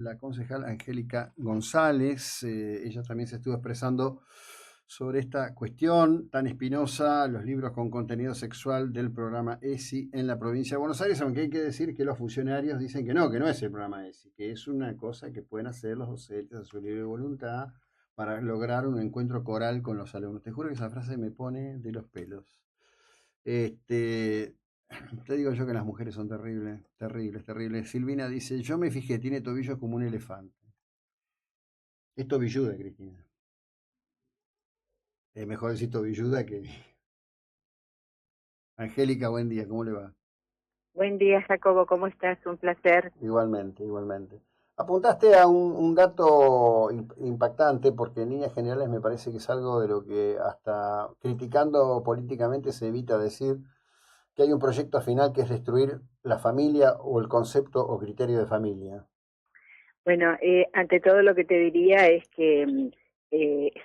la concejal Angélica González. Ella también se estuvo expresando sobre esta cuestión tan espinosa, los libros con contenido sexual del programa ESI en la provincia de Buenos Aires, aunque hay que decir que los funcionarios dicen que no es el programa ESI, que es una cosa que pueden hacer los docentes a su libre voluntad para lograr un encuentro coral con los alumnos. Te juro que esa frase me pone de los pelos. Te digo yo que las mujeres son terribles, terribles, terribles. Silvina dice, yo me fijé, tiene tobillos como un elefante. Es tobilluda, Cristina. Es mejor decir tobilluda que... Angélica, buen día, ¿cómo le va? Buen día, Jacobo, ¿cómo estás? Un placer. Igualmente, igualmente. Apuntaste a un dato impactante porque en líneas generales me parece que es algo de lo que hasta criticando políticamente se evita decir que hay un proyecto final que es destruir la familia o el concepto o criterio de familia. Bueno, ante todo lo que te diría es que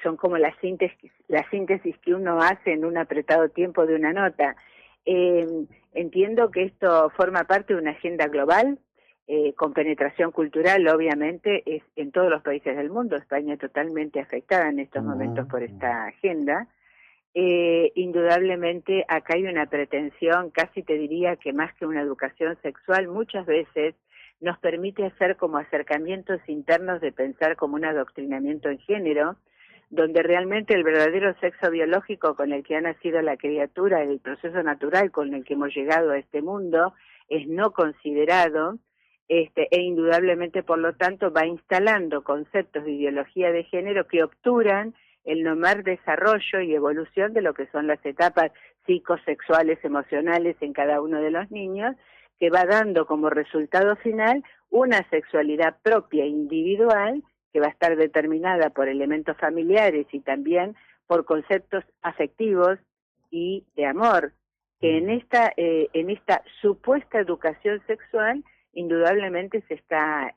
son como la síntesis que uno hace en un apretado tiempo de una nota. Eh, Entiendo que esto forma parte de una agenda global, con penetración cultural, obviamente, es en todos los países del mundo. España totalmente afectada en estos momentos por esta agenda. Indudablemente acá hay una pretensión, casi te diría que más que una educación sexual, muchas veces nos permite hacer como acercamientos internos de pensar como un adoctrinamiento en género, donde realmente el verdadero sexo biológico con el que ha nacido la criatura, el proceso natural con el que hemos llegado a este mundo, es no considerado, e indudablemente por lo tanto va instalando conceptos de ideología de género que obturan el normal desarrollo y evolución de lo que son las etapas psicosexuales, emocionales en cada uno de los niños, que va dando como resultado final una sexualidad propia, individual, que va a estar determinada por elementos familiares y también por conceptos afectivos y de amor, que en esta supuesta educación sexual indudablemente se está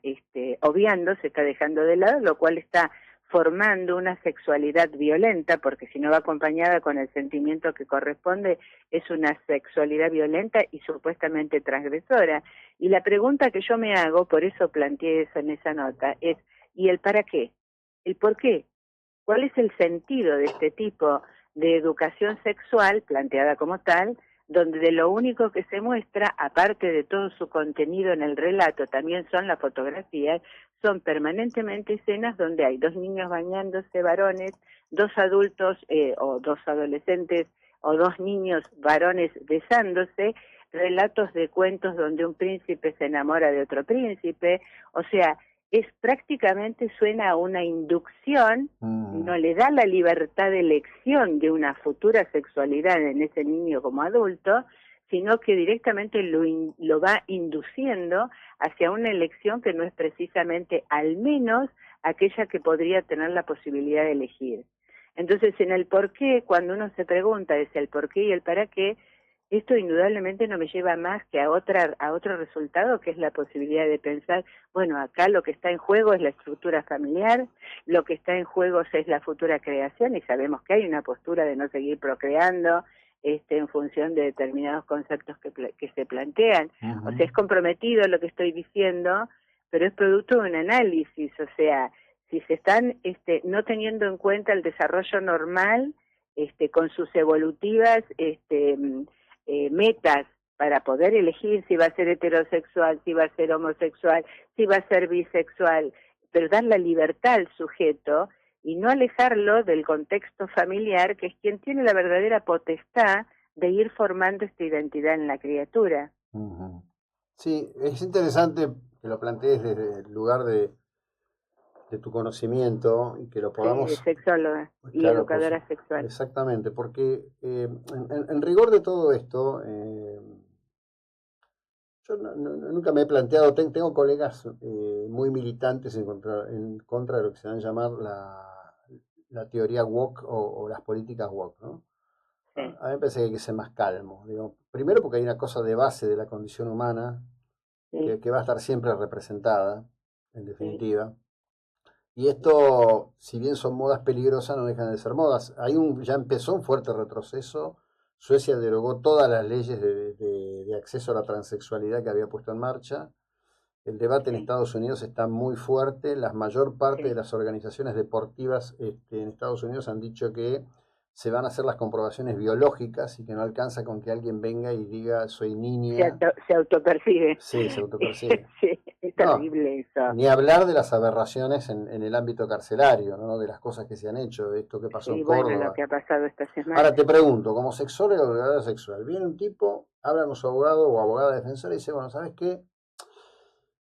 obviando, se está dejando de lado, lo cual está formando una sexualidad violenta, porque si no va acompañada con el sentimiento que corresponde, es una sexualidad violenta y supuestamente transgresora. Y la pregunta que yo me hago, por eso planteé eso en esa nota, es, ¿y el para qué? ¿El por qué? ¿Cuál es el sentido de este tipo de educación sexual, planteada como tal, donde de lo único que se muestra, aparte de todo su contenido en el relato, también son las fotografías, son permanentemente escenas donde hay dos niños bañándose varones, dos adultos o dos adolescentes o dos niños varones besándose, relatos de cuentos donde un príncipe se enamora de otro príncipe, o sea, es prácticamente suena a una inducción, no le da la libertad de elección de una futura sexualidad en ese niño como adulto, sino que directamente lo va induciendo hacia una elección que no es precisamente al menos aquella que podría tener la posibilidad de elegir. Entonces, en el por qué, cuando uno se pregunta es el por qué y el para qué, esto indudablemente no me lleva más que a otro resultado, que es la posibilidad de pensar, bueno, acá lo que está en juego es la estructura familiar, lo que está en juego es la futura creación, y sabemos que hay una postura de no seguir procreando en función de determinados conceptos que se plantean. O sea, es comprometido lo que estoy diciendo, pero es producto de un análisis, o sea, si se están no teniendo en cuenta el desarrollo normal, con sus evolutivas metas para poder elegir si va a ser heterosexual, si va a ser homosexual, si va a ser bisexual, pero dar la libertad al sujeto y no alejarlo del contexto familiar, que es quien tiene la verdadera potestad de ir formando esta identidad en la criatura. Sí, es interesante que lo plantees desde el lugar de tu conocimiento y que lo Sí, de podamos, sexóloga y claro, educadora sexual. exactamente, porque en rigor de todo esto, yo nunca me he planteado, tengo colegas muy militantes en contra de lo que se van a llamar la teoría woke o las políticas woke, ¿no? Sí. A mí me parece que hay que ser más calmo. Digo, primero porque hay una cosa de base de la condición humana Sí, que va a estar siempre representada, en sí. definitiva. Y esto, si bien son modas peligrosas, no dejan de ser modas. Ya empezó un fuerte retroceso. Suecia derogó todas las leyes de acceso a la transexualidad que había puesto en marcha. El debate en Sí, Estados Unidos está muy fuerte. La mayor parte de sí. las organizaciones deportivas en Estados Unidos han dicho que se van a hacer las comprobaciones biológicas y que no alcanza con que alguien venga y diga soy niña. Se autopercibe. Sí, se autopercibe. Sí, es No, terrible eso. ni hablar de las aberraciones en el ámbito carcelario, ¿no? De las cosas que se han hecho, de esto que pasó en Sí, bueno, lo Córdoba. que ha pasado esta Ahora semana. te pregunto, como sexólogo o educadora sexual, viene un tipo, habla con su abogado o abogada defensora y dice, bueno, ¿sabes qué?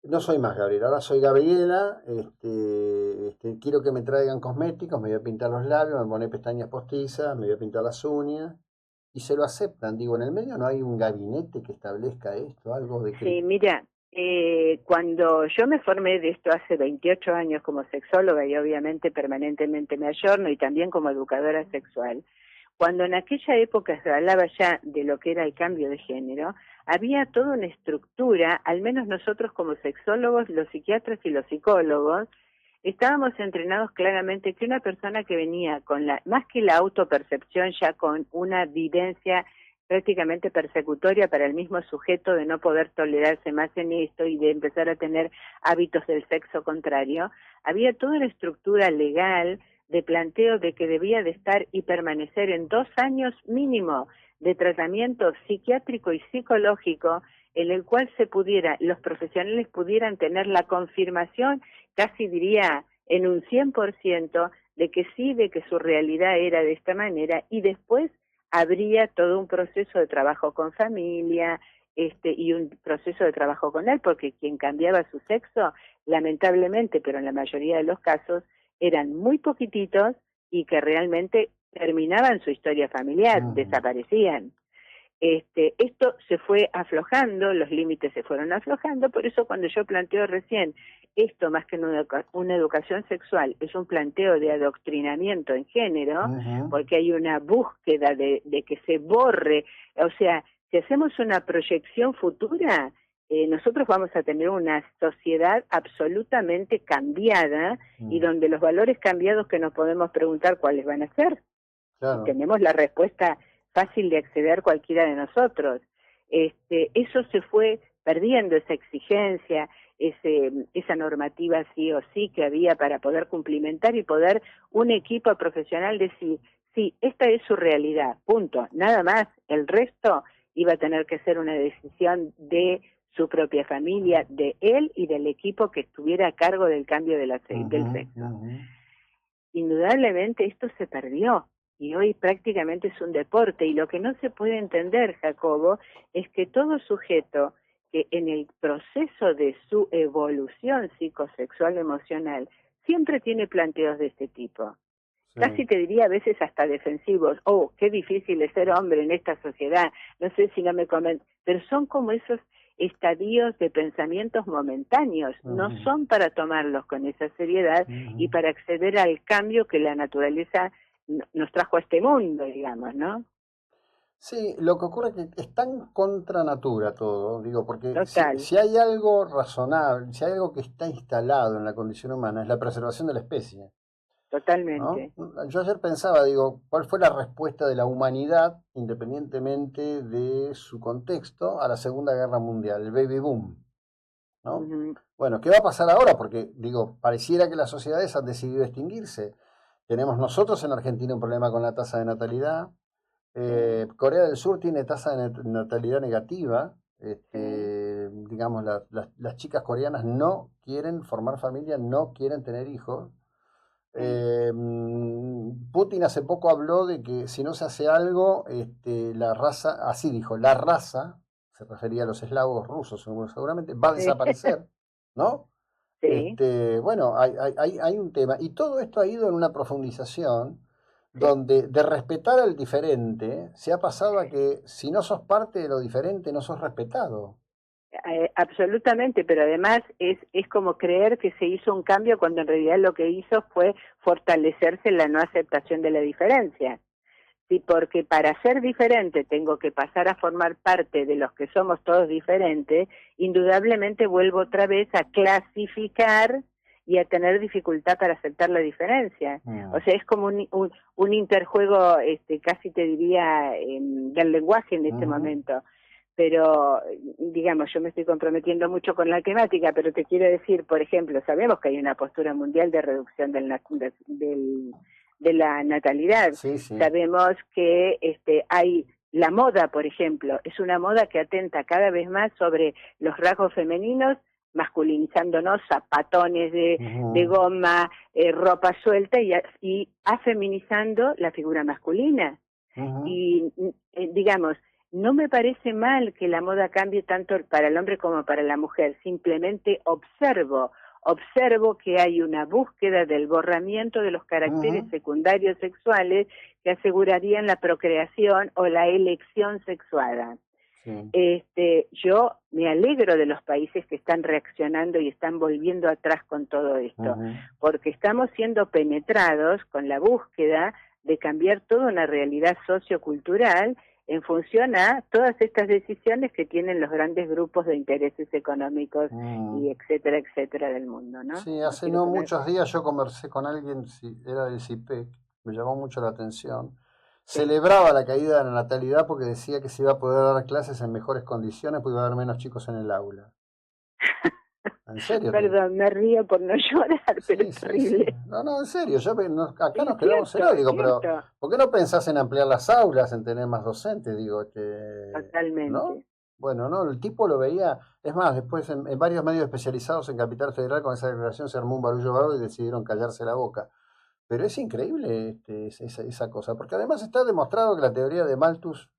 No soy más Gabriela, ahora soy Gabriela, quiero que me traigan cosméticos, me voy a pintar los labios, me voy a poner pestañas postizas, me voy a pintar las uñas, y se lo aceptan. Digo, en el medio no hay un gabinete que establezca esto, algo de Sí, criterio. mira, cuando yo me formé de esto hace 28 años como sexóloga y obviamente permanentemente me ayorno y también como educadora sexual, cuando en aquella época se hablaba ya de lo que era el cambio de género, había toda una estructura, al menos nosotros como sexólogos, los psiquiatras y los psicólogos, estábamos entrenados claramente que una persona que venía con más que la autopercepción, ya con una vivencia prácticamente persecutoria para el mismo sujeto de no poder tolerarse más en esto y de empezar a tener hábitos del sexo contrario, había toda una estructura legal de planteo de que debía de estar y permanecer en 2 años mínimo de tratamiento psiquiátrico y psicológico en el cual los profesionales pudieran tener la confirmación, casi diría en un 100%, de que sí, de que su realidad era de esta manera, y después habría todo un proceso de trabajo con familia, y un proceso de trabajo con él, porque quien cambiaba su sexo, lamentablemente, pero en la mayoría de los casos, eran muy poquititos y que realmente terminaban su historia familiar, Ujú. desaparecían. Esto se fue aflojando, los límites se fueron aflojando, por eso cuando yo planteo recién esto más que una educación sexual, es un planteo de adoctrinamiento en género, Ujú. porque hay una búsqueda de que se borre, o sea, si hacemos una proyección futura, nosotros vamos a tener una sociedad absolutamente cambiada y Mm. donde los valores cambiados que nos podemos preguntar cuáles van a ser y Claro. tenemos la respuesta fácil de acceder cualquiera de nosotros. Eso se fue perdiendo, esa exigencia, esa normativa sí o sí que había para poder cumplimentar y poder un equipo profesional decir, sí, esta es su realidad, punto, nada más, el resto iba a tener que ser una decisión de su propia familia, de él y del equipo que estuviera a cargo del cambio Ujú, del sexo. ujú. Indudablemente esto se perdió y hoy prácticamente es un deporte y lo que no se puede entender, Jacobo, es que todo sujeto que en el proceso de su evolución psicosexual emocional siempre tiene planteos de este tipo. Sí. Casi te diría a veces hasta defensivos, oh, qué difícil es ser hombre en esta sociedad, no sé si no me comentan, pero son como esos estadios de pensamientos momentáneos, no Ujú, son para tomarlos con esa seriedad y ujú. para acceder al cambio que la naturaleza nos trajo a este mundo, digamos, ¿no? Sí, lo que ocurre es que es tan contra natura todo, digo, porque Total, si hay algo razonable, si hay algo que está instalado en la condición humana, es la preservación de la especie, ¿no? totalmente. Yo ayer pensaba, digo, ¿cuál fue la respuesta de la humanidad, independientemente de su contexto, a la Segunda Guerra Mundial, el baby boom, ¿no? Ujú, Bueno, ¿qué va a pasar ahora? Porque, digo, pareciera que las sociedades han decidido extinguirse. Tenemos nosotros en Argentina un problema con la tasa de natalidad. sí, Corea del Sur tiene tasa de natalidad negativa. sí. Digamos, las chicas coreanas no quieren formar familia, no quieren tener hijos. Sí. Putin hace poco habló de que si no se hace algo, la raza, así dijo, la raza, se refería a los eslavos rusos seguramente, va a Sí, desaparecer, ¿no? sí, Bueno, hay un tema, y todo esto ha ido en una profundización sí. donde de respetar al diferente se ha pasado a que si no sos parte de lo diferente no sos respetado. Absolutamente, pero además es como creer que se hizo un cambio cuando en realidad lo que hizo fue fortalecerse en la no aceptación de la diferencia. Sí, porque para ser diferente tengo que pasar a formar parte de los que somos todos diferentes, indudablemente vuelvo otra vez a clasificar y a tener dificultad para aceptar la diferencia. O Mm, sea, es como un interjuego, casi te diría, del lenguaje en este ujú. momento. pero digamos, yo me estoy comprometiendo mucho con la temática, pero te quiero decir, por ejemplo, sabemos que hay una postura mundial de reducción de la natalidad. Sí, sí. Sabemos que hay la moda, por ejemplo, es una moda que atenta cada vez más sobre los rasgos femeninos, masculinizándonos, zapatones de goma, ropa suelta y afeminizando la figura masculina. Y digamos, no me parece mal que la moda cambie tanto para el hombre como para la mujer, simplemente observo que hay una búsqueda del borramiento de los caracteres secundarios sexuales que asegurarían la procreación o la elección sexuada. Sí. Yo me alegro de los países que están reaccionando y están volviendo atrás con todo esto, porque estamos siendo penetrados con la búsqueda de cambiar toda una realidad sociocultural en función a todas estas decisiones que tienen los grandes grupos de intereses económicos y etcétera, etcétera del mundo, ¿no? Sí, hace no muchos días yo conversé con alguien, era del CIPEC, me llamó mucho la atención. Sí. Celebraba la caída de la natalidad porque decía que se iba a poder dar clases en mejores condiciones porque iba a haber menos chicos en el aula. ¿En serio? Perdón, me río por no llorar, pero es terrible. Sí. No, en serio, acá nos quedamos en el digo, pero ¿por qué no pensás en ampliar las aulas, en tener más docentes? Digo, totalmente. ¿no? Bueno, no, el tipo lo veía, es más, después en varios medios especializados en Capital Federal con esa declaración se armó un barullo bárbaro y decidieron callarse la boca. Pero es increíble esa cosa, porque además está demostrado que la teoría de Malthus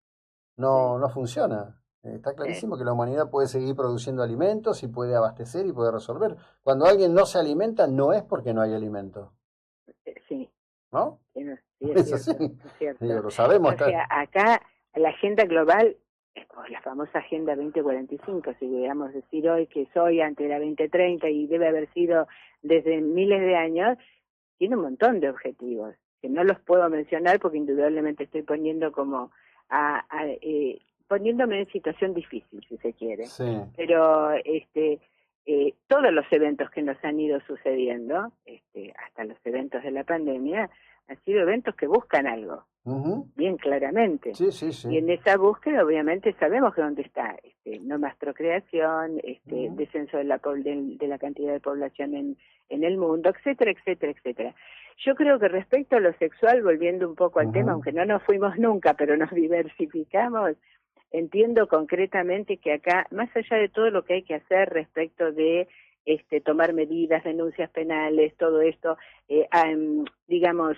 no funciona. Está clarísimo que la humanidad puede seguir produciendo alimentos y puede abastecer y puede resolver. Cuando alguien no se alimenta, no es porque no hay alimento. Sí. ¿No? Sí, es así. Es cierto. Digo, lo sabemos. O sea, acá la agenda global, la famosa Agenda 2045, si queríamos decir hoy que soy ante la 2030 y debe haber sido desde miles de años, tiene un montón de objetivos, que no los puedo mencionar porque indudablemente estoy poniendo como poniéndome en situación difícil, si se quiere. Sí. Pero todos los eventos que nos han ido sucediendo, hasta los eventos de la pandemia, han sido eventos que buscan algo, bien claramente. Sí. Y en esa búsqueda, obviamente, sabemos que dónde está. No más procreación, descenso de la cantidad de población en el mundo, etcétera, etcétera, etcétera. Yo creo que respecto a lo sexual, volviendo un poco al tema, aunque no nos fuimos nunca, pero nos diversificamos, entiendo concretamente que acá, más allá de todo lo que hay que hacer respecto de tomar medidas, denuncias penales, todo esto, digamos,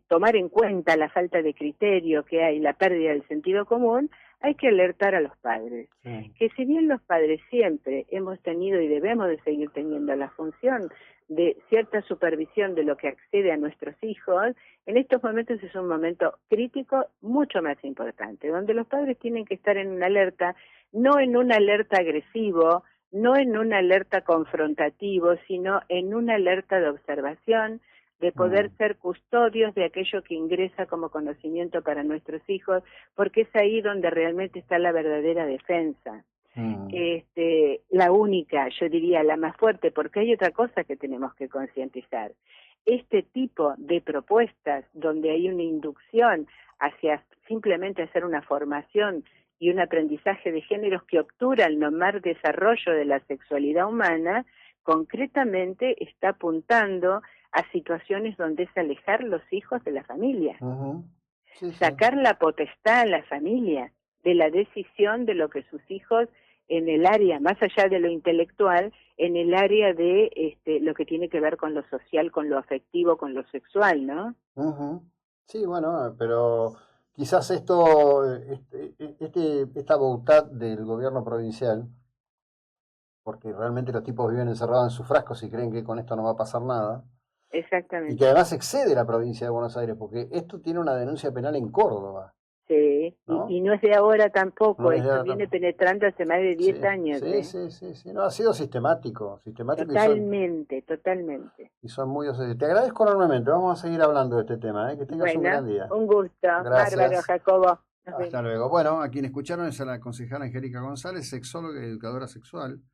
tomar en cuenta la falta de criterio que hay, la pérdida del sentido común, hay que alertar a los padres. Que si bien los padres siempre hemos tenido y debemos de seguir teniendo la función de cierta supervisión de lo que accede a nuestros hijos, en estos momentos es un momento crítico mucho más importante, donde los padres tienen que estar en una alerta, no en una alerta agresivo, no en una alerta confrontativo, sino en una alerta de observación, de poder ser custodios de aquello que ingresa como conocimiento para nuestros hijos, porque es ahí donde realmente está la verdadera defensa. La única, yo diría, la más fuerte, porque hay otra cosa que tenemos que concientizar. Este tipo de propuestas donde hay una inducción hacia simplemente hacer una formación y un aprendizaje de géneros que obtura el normal desarrollo de la sexualidad humana, concretamente está apuntando a situaciones donde es alejar los hijos de la familia, sacar la potestad a la familia de la decisión de lo que sus hijos en el área, más allá de lo intelectual, en el área de lo que tiene que ver con lo social, con lo afectivo, con lo sexual, ¿no? Sí, bueno, pero quizás esta voluntad del gobierno provincial, porque realmente los tipos viven encerrados en sus frascos y creen que con esto no va a pasar nada. Exactamente. Y que además excede la provincia de Buenos Aires, porque esto tiene una denuncia penal en Córdoba. Sí, ¿no? Y no es de ahora tampoco, no esto viene penetrando hace más de 10 años. Sí, no, ha sido sistemático. Totalmente. Y son muy... Te agradezco enormemente, vamos a seguir hablando de este tema, que tengas un gran día. Un gusto, gracias. Bárbaro, Jacobo. Hasta luego. Bueno, a quien escucharon es a la concejala Angélica González, sexóloga y educadora sexual.